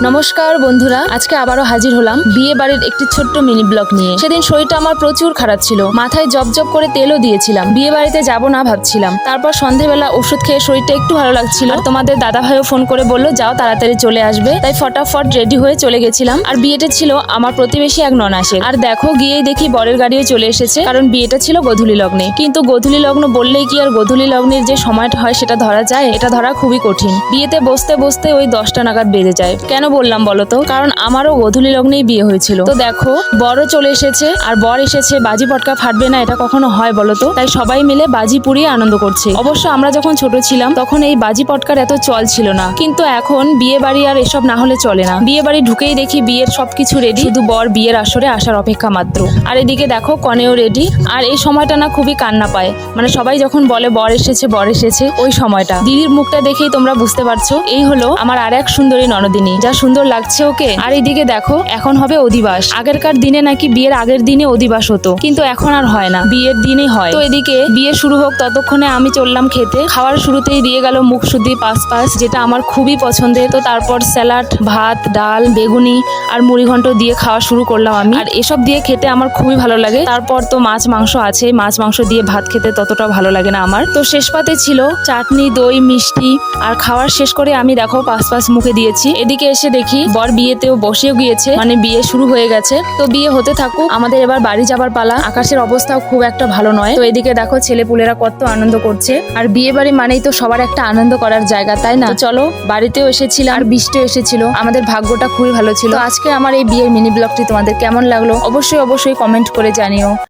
নমস্কার বন্ধুরা, আজকে আবারও হাজির হলাম বিয়ে বাড়ির একটি ছোট্ট মিনি ব্লগ নিয়ে। সেদিন শরীরটা আমার প্রচুর খারাপ ছিল, মাথায় জব করে তেলও দিয়েছিলাম। বিয়ে বাড়িতে যাবো না ভাবছিলাম, তারপর সন্ধেবেলা ওষুধ খেয়ে শরীরটা একটু ভালো লাগছিল। আর তোমাদের দাদা ভাইও ফোন করে বললো যাও তাড়াতাড়ি চলে আসবে, তাই ফটাফট রেডি হয়ে চলে গেছিলাম। আর বিয়েটা ছিল আমার প্রতিবেশী এক ননাসের। আর দেখো গিয়েই দেখি বরের গাড়িও চলে এসেছে, কারণ বিয়েটা ছিল গোধূলি লগ্নে। কিন্তু গোধূলি লগ্ন বললেই কি আর গোধূলি লগ্নের যে সময়টা হয় সেটা ধরা যায়? এটা ধরা খুবই কঠিন। বিয়েতে বসতে বসতে ওই 10টা নাগাদ বেজে যায়। কেন বললাম বলো তো? কারণ আমারও গোধূলি লগ্নেই বিয়ে হয়েছিল। তো দেখো বরও চলে এসেছে, আর বর এসেছে, বাজি পটকা ফাটবে না এটা কখনো হয় বলো তো? তাই সবাই মিলে বাজি পুড়িয়ে আনন্দ করছে। অবশ্য আমরা যখন ছোট ছিলাম তখন এই বাজি পটকার এত চল ছিল না, কিন্তু এখন বিয়ে বাড়ি আর এসব না হলে চলে না। বিয়ে বাড়ি ঢুকেই দেখি বিয়ের সবকিছু রেডি, শুধু বর বিয়ের আসরে আসার অপেক্ষা মাত্র। আর এদিকে দেখো কনেও রেডি। আর এই সময়টা না খুবই কান্না পায়, মানে সবাই যখন বলে বর এসেছে বর এসেছে, ওই সময়টা দিদির মুখটা দেখেই তোমরা বুঝতে পারছো এই হলো আমার আর এক সুন্দরী ননদিনী, যা সুন্দর লাগছে ওকে। আর এইদিকে দেখো এখন হবে অধিবাস। আগেরকার দিনে নাকি বিয়ের আগের দিনে অধিবাস হতো, কিন্তু এখন আর হয় না, বিয়ের দিনেই হয়। তো এদিকে বিয়ে শুরু হোক ততক্ষণে আমি চললাম খেতে। খাওয়ার শুরুতেই দিয়ে গেল মুখশুদ্ধি পাস, যেটা আমার খুবই পছন্দের। তো তারপর স্যালাড, ভাত, ডাল, বেগুনি আর মুড়িঘণ্ট দিয়ে খাওয়া শুরু করলাম আমি। আর এসব দিয়ে খেতে আমার খুবই ভালো লাগে। তারপর তো মাছ মাংস আছে, মাছ মাংস দিয়ে ভাত খেতে ততটা ভালো লাগে না আমার। তো শেষ পাতে ছিল চাটনি, দই, মিষ্টি। আর খাওয়ার শেষ করে আমি দেখো পাস মুখে দিয়েছি। এদিকে এসে দেখি বর বিয়েতেও বসেও গিয়েছে, মানে বিয়ে শুরু হয়ে গেছে। তো বিয়ে হতে থাকুক, আমাদের এবার বাড়ি যাবার পালা। আকাশের অবস্থাও খুব একটা ভালো নয়। তো এদিকে দেখো ছেলেপুলেরা কত আনন্দ করছে। আর বিয়ে বাড়ি মানেই তো সবার একটা আনন্দ করার জায়গা, তাই না? তো চলো, বাড়িতেও এসেছিলাম আর বৃষ্টিও এসেছিল, আমাদের ভাগ্যটা খুবই ভালো ছিল। তো আজকে আমার এই বিয়ের মিনি ব্লগটি তোমাদের কেমন লাগলো অবশ্যই কমেন্ট করে জানিও।